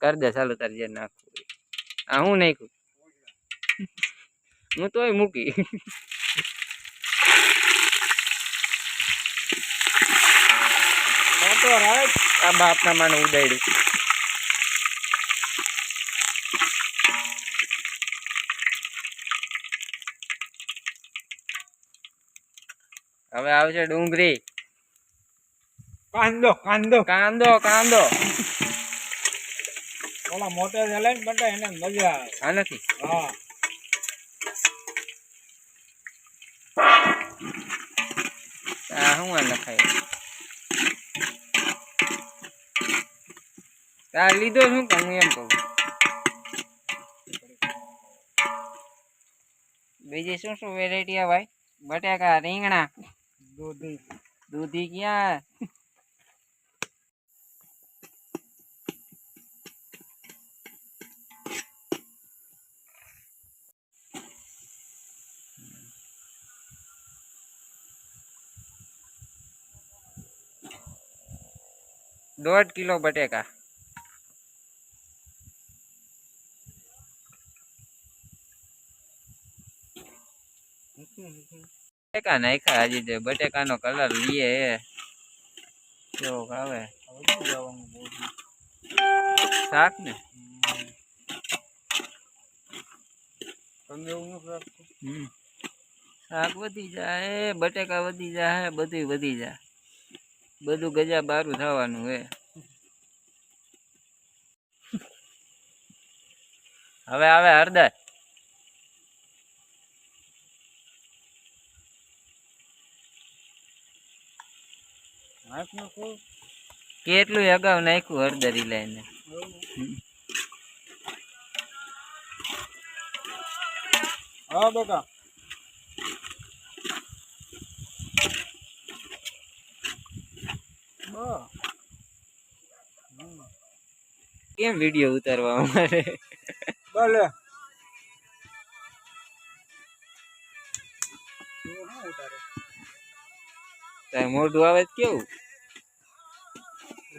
कर दे चालू तार जे नाखू आ हूँ नाखू हूँ तो मूकी तो राइट आ बापना माने उડાડ્યું હવે આવશે ડુંગળી કાંદો કાંદો કાંદો કાંદો ઓલા મોટે લઈને બટા એને મજા આવે આ નથી હા આ હું આ લખાય આ લીધો શું કે હું એમ કહું બીજી શું શું વેરાયટી આ ભાઈ બટાકા રીંગણા દૂધી દૂધી ક્યાં दौड़ किलो बटेका बटेका नाखा आज बटेका नो कलर लिए जो भावे शाक ने शाक वधी जाए बटेका वधी जाए बधु वधी जाए बधु गजा बारू थवानुं है हवे आवे हरदर કેટલું અગાઉ નાખ્યું હળદરી લઈને હા બેટા કેમ વિડિયો ઉતારવા અમારે ભલે તાર મોઢું આવે કેવું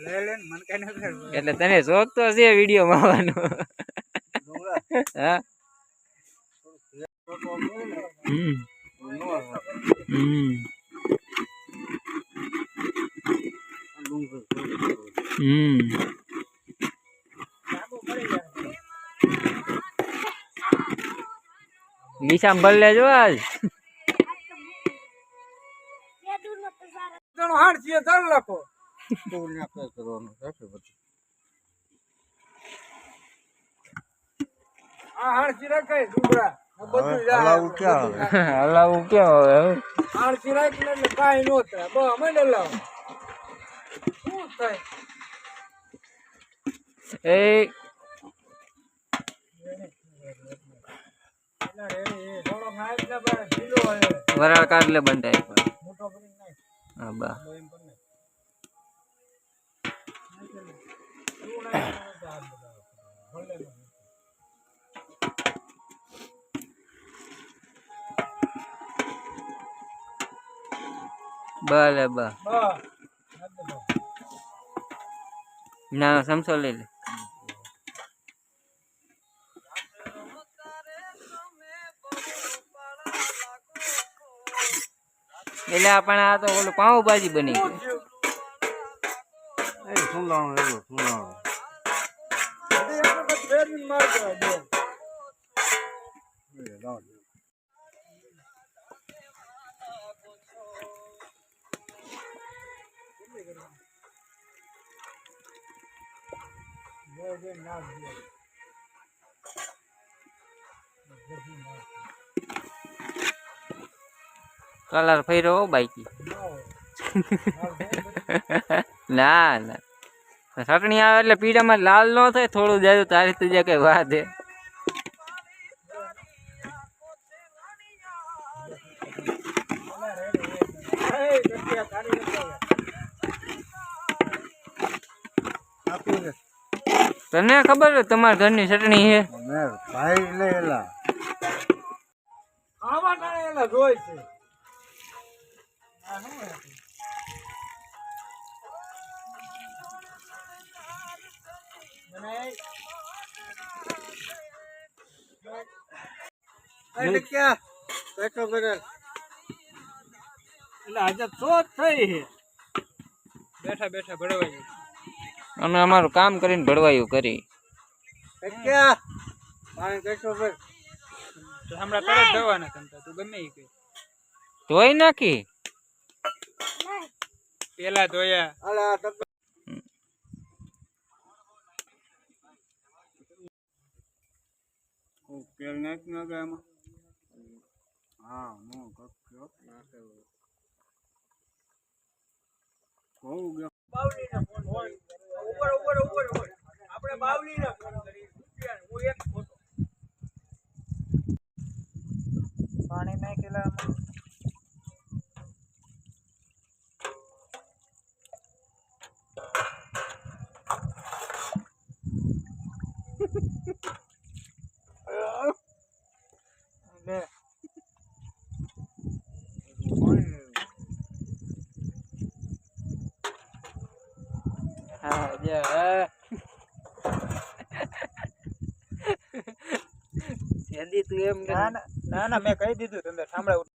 લે લે મન કઈ ન કર એટલે તને શોખ તો છે વિડિયો માં આવવાનો હા નિશામ ભર લેજો આજ હાડ છે ચાલ લખો તો ને આપે કરવાનું રાખે પછી આ હાડ છે રખાય ડુંગરા બધું હલાવું ક્યાં હલાવું ક્યાં હવે હાડ છે રાખી એટલે કાઈ નો થાય બસ અમે હલાવ શું થાય એ વરાળ કાઢ લે બંધાય હા બા ભલે બા ના સમસો લઈ લે એટલે આપણે આ તો ઓલું પાઉંભાજી બની ગયું कलर फेरो बाइकी ना ना चटणी आवे એટલે પીડામાં લાલ નો થાય થોડું જાજુ તારી તુજે કઈ વાત હે તને ખબર છે તમારા ઘરની ચટણી હે ભાઈ લેલા આવા ટાણે એલા જોઈ છે અરે ક્યાં બેઠો કરે એટલે આજે શોધ થઈ છે બેઠા બેઠા ભળવાય અમે અમારું કામ કરીને ભળવાયું કરી ક્યાં પાણી બેઠો કર તો હમણાં તરત દવાના તમતા તું ગમે ઈ કે ધોઈ નાખી પેલા ધોયા અલા તેલ નાખ ના ગામાં હા મો કક્યો નાખે બહુ ગયો બાવલીના ફોન હોય ઉપર આપણે બાવલીના ફોન કરી હું એક ફોટો પાણી નાખેલા હા જે તું એમ ના મેં કહી દીધું તમને સાંભળાવું